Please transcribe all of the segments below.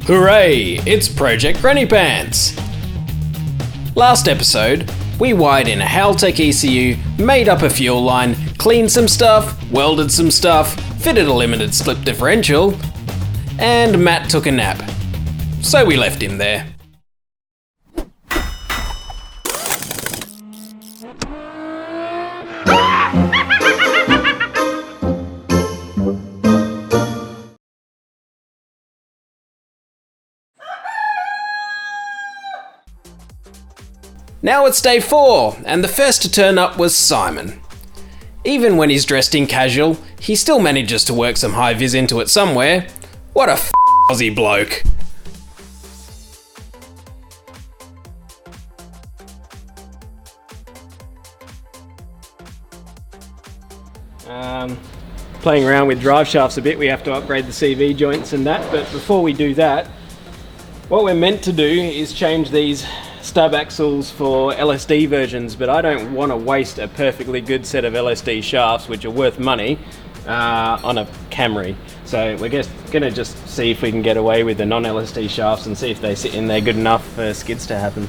Hooray! It's Project Granny Pants! Last episode, we wired in a Haltech ECU, made up a fuel line, cleaned some stuff, welded some stuff, fitted a limited slip differential, and Matt took a nap. So we left him there. Now it's day 4, and the first to turn up was Simon. Even when he's dressed in casual, he still manages to work some high-vis into it somewhere. What a Aussie bloke. Playing around with drive shafts a bit, we have to upgrade the CV joints and that, but before we do that, what we're meant to do is change these stub axles for LSD versions, but I don't want to waste a perfectly good set of LSD shafts, which are worth money, on a Camry. So we're gonna just see if we can get away with the non-LSD shafts and see if they sit in there good enough for skids to happen.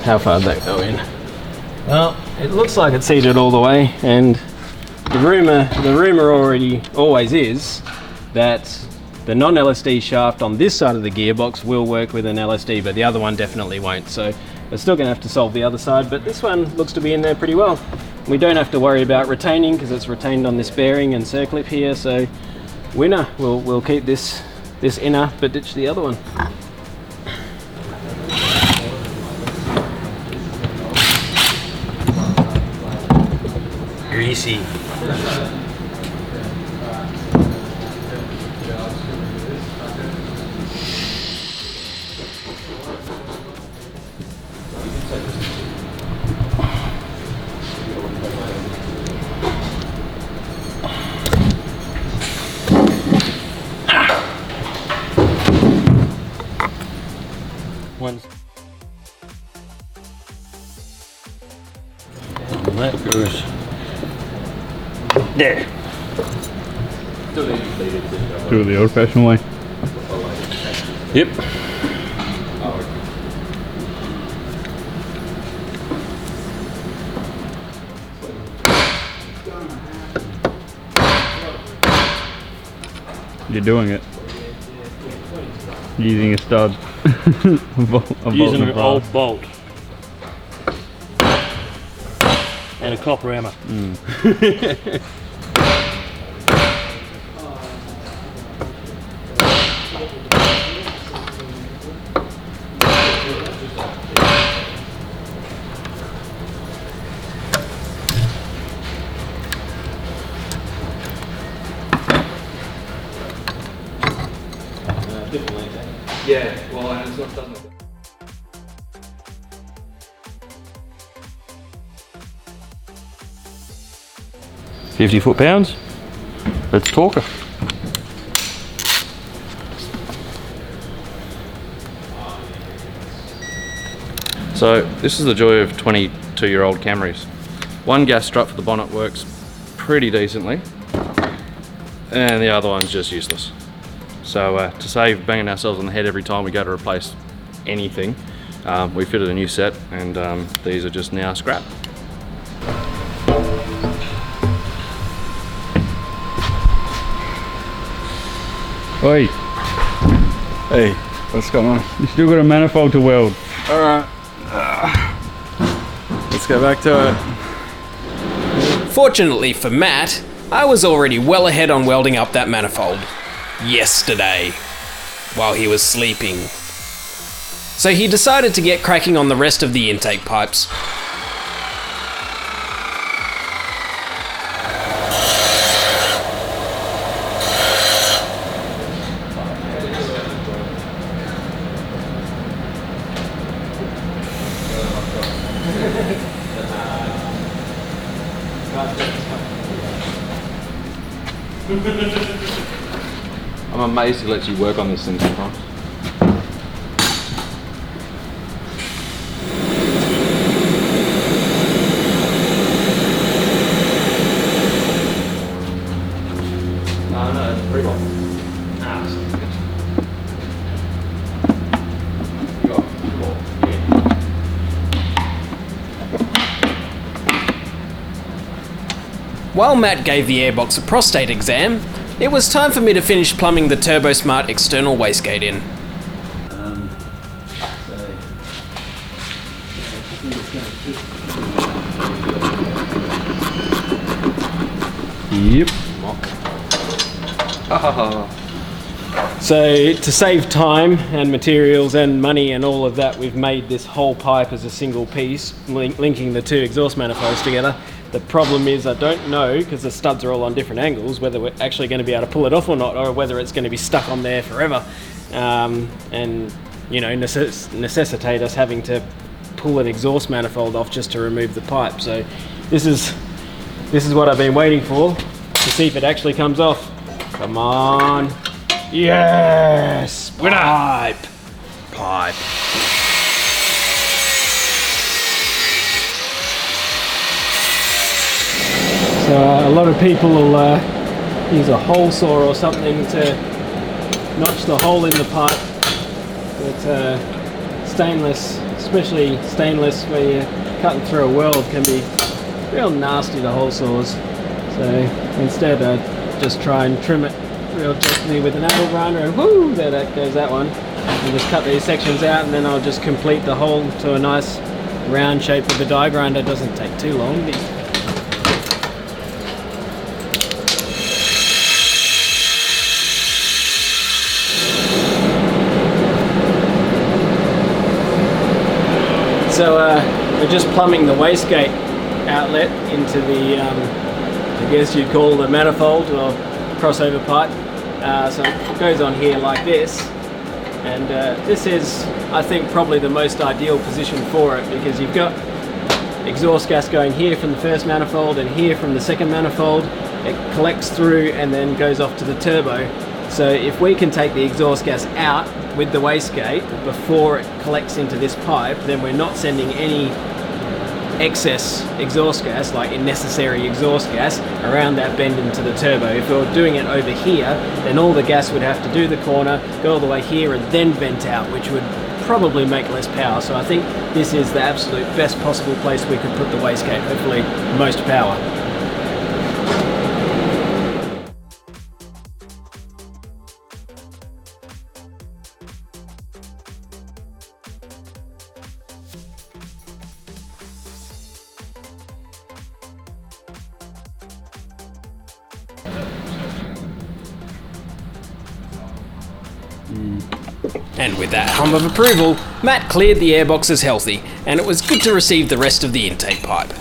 How far did that go in? Well, it looks like it's seated all the way, and the rumor always is that the non-LSD shaft on this side of the gearbox will work with an LSD, but the other one definitely won't. So we're still going to have to solve the other side, but this one looks to be in there pretty well. We don't have to worry about retaining because it's retained on this bearing and circlip here. So winner, we'll keep this inner, but ditch the other one. Greasy. That goes there. Do it the old-fashioned way. Yep. You're doing it. Using a stud. Using an old bolt. And a copper hammer. Yeah, well, and it's not doesn't. 50 foot-pounds. Let's talk her. So this is the joy of 22-year-old Camrys. One gas strut for the bonnet works pretty decently, and the other one's just useless. So to save banging ourselves on the head every time we go to replace anything, we fitted a new set, and these are just now scrap. Oi, Hey, what's going on? you still got a manifold to weld. Alright. Let's get back to it. Fortunately for Matt, I was already well ahead on welding up that manifold. Yesterday, while he was sleeping. So he decided to get cracking on the rest of the intake pipes. I'm amazed he lets you work on this thing sometimes. No, it's pretty well. While Matt gave the airbox a prostate exam, it was time for me to finish plumbing the TurboSmart external wastegate in. Yep. So to save time and materials and money and all of that, we've made this whole pipe as a single piece, linking the two exhaust manifolds together. The problem is I don't know, because the studs are all on different angles, whether we're actually going to be able to pull it off or not, or whether it's going to be stuck on there forever, and you know, necessitate us having to pull an exhaust manifold off just to remove the pipe. So this is what I've been waiting for, to see if it actually comes off. Come on. Yes! Winner! Pipe. So a lot of people will use a hole saw or something to notch the hole in the pipe. But stainless, especially stainless where you're cutting through a weld, can be real nasty, the hole saws. So instead I just try and trim it real gently with an angle grinder, and whoo, there that goes that one. And just cut these sections out, and then I'll just complete the hole to a nice round shape with the die grinder. It doesn't take too long. So we're just plumbing the wastegate outlet into the, I guess you'd call the manifold or crossover pipe. So it goes on here like this, and this is, I think, probably the most ideal position for it, because you've got exhaust gas going here from the first manifold and here from the second manifold. It collects through and then goes off to the turbo. So if we can take the exhaust gas out with the wastegate before it collects into this pipe, then we're not sending any excess exhaust gas, like unnecessary exhaust gas, around that bend into the turbo. If we were doing it over here, then all the gas would have to do the corner, go all the way here and then vent out, which would probably make less power. So I think this is the absolute best possible place we could put the wastegate, hopefully most power. And with that hum of approval, Matt cleared the airbox as healthy, and it was good to receive the rest of the intake pipe.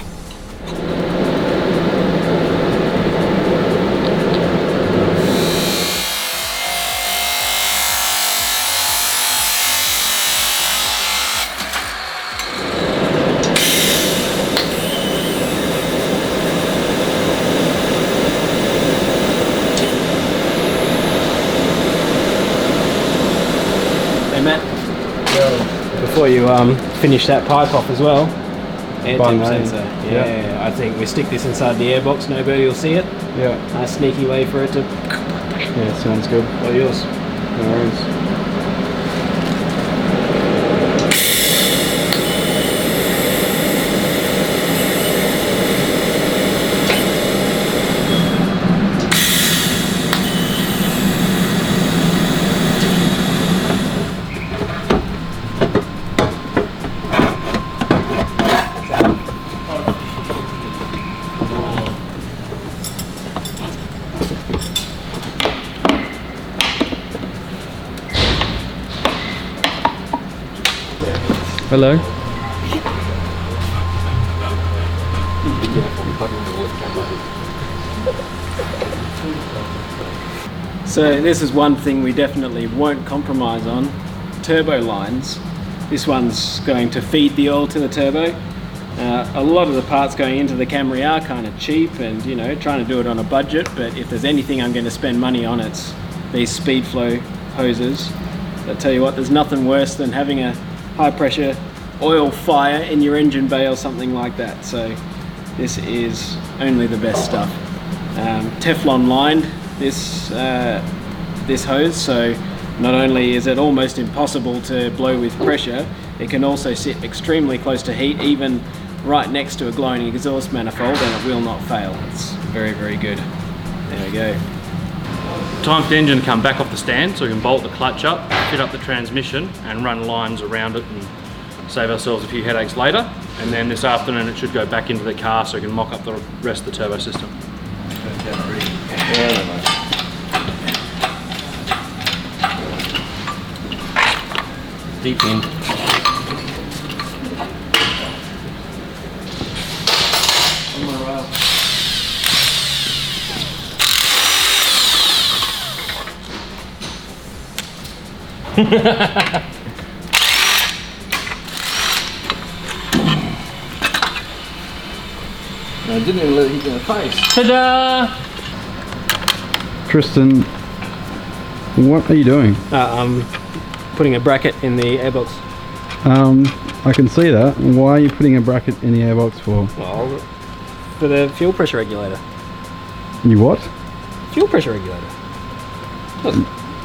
Before you finish that pipe off as well, air temp sensor. Yeah. I think we stick this inside the airbox, nobody will see it. Yeah. Nice sneaky way for it to. Yeah, sounds good. All yours. No worries. Hello. So this is one thing we definitely won't compromise on. Turbo lines. This one's going to feed the oil to the turbo. A lot of the parts going into the Camry are kind of cheap and, you know, trying to do it on a budget, but if there's anything I'm going to spend money on, it's these speed flow hoses. I tell you what, there's nothing worse than having a high pressure oil fire in your engine bay or something like that. So this is only the best stuff. Teflon lined this this hose, so not only is it almost impossible to blow with pressure, it can also sit extremely close to heat, even right next to a glowing exhaust manifold, and it will not fail. It's very, very good. There we go. Time for the engine to come back off the stand so we can bolt the clutch up, fit up the transmission and run lines around it and save ourselves a few headaches later. And then this afternoon it should go back into the car so we can mock up the rest of the turbo system. Deep in. I didn't even let it hit you in the face. Ta-da! Tristan, what are you doing? I'm putting a bracket in the airbox. I can see that. Why are you putting a bracket in the airbox for? Well, for the fuel pressure regulator. You what? Fuel pressure regulator.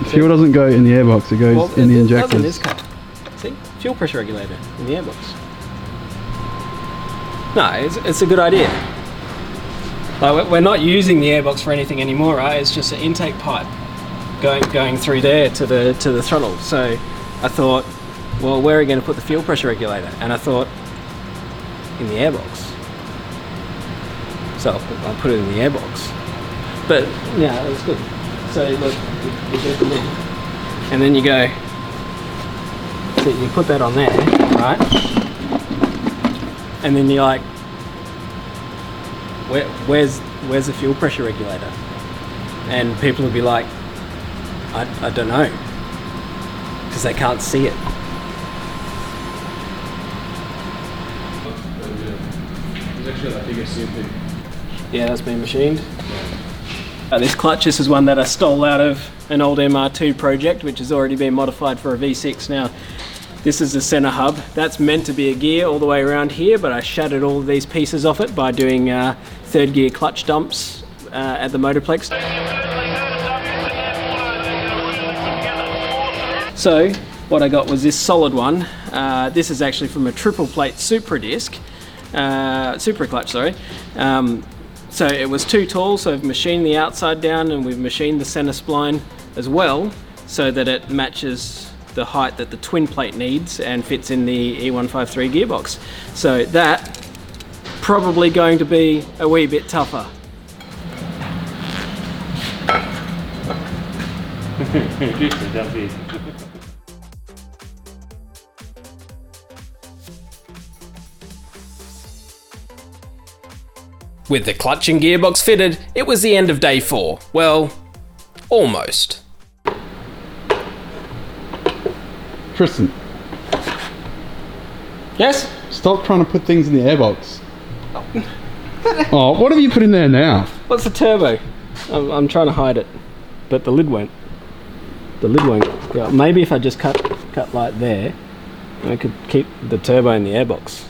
Fuel doesn't go in the airbox, it goes in the It does in this injectors. car. See? Fuel pressure regulator in the airbox. No, it's a good idea. Like, we're not using the airbox for anything anymore, right? It's just an intake pipe going through there to the throttle. So I thought, well, where are we going to put the fuel pressure regulator? And I thought, in the airbox. So I'll put it in the airbox. But yeah, it was good. So look, you do it there. And then you go, so you put that on there, right? And then you're like, where's the fuel pressure regulator? And people will be like, I don't know, because they can't see it. It's actually that biggest CMP. Yeah, that's been machined. This clutch, this is one that I stole out of an old MR2 project, which has already been modified for a V6 now. This is the center hub. That's meant to be a gear all the way around here, but I shattered all of these pieces off it by doing third gear clutch dumps at the Motorplex. So what I got was this solid one. This is actually from a triple plate Supra disc, Supra clutch, sorry. So it was too tall, so I've machined the outside down and we've machined the center spline as well, so that it matches the height that the twin plate needs and fits in the E153 gearbox. So that probably going to be a wee bit tougher. With the clutch and gearbox fitted, it was the end of day 4. Well, almost. Tristan, Yes? stop trying to put things in the airbox. Oh, what have you put in there now? What's the turbo? I'm trying to hide it, but the lid won't. The lid won't. Yeah, maybe if I just cut like there, I could keep the turbo in the airbox.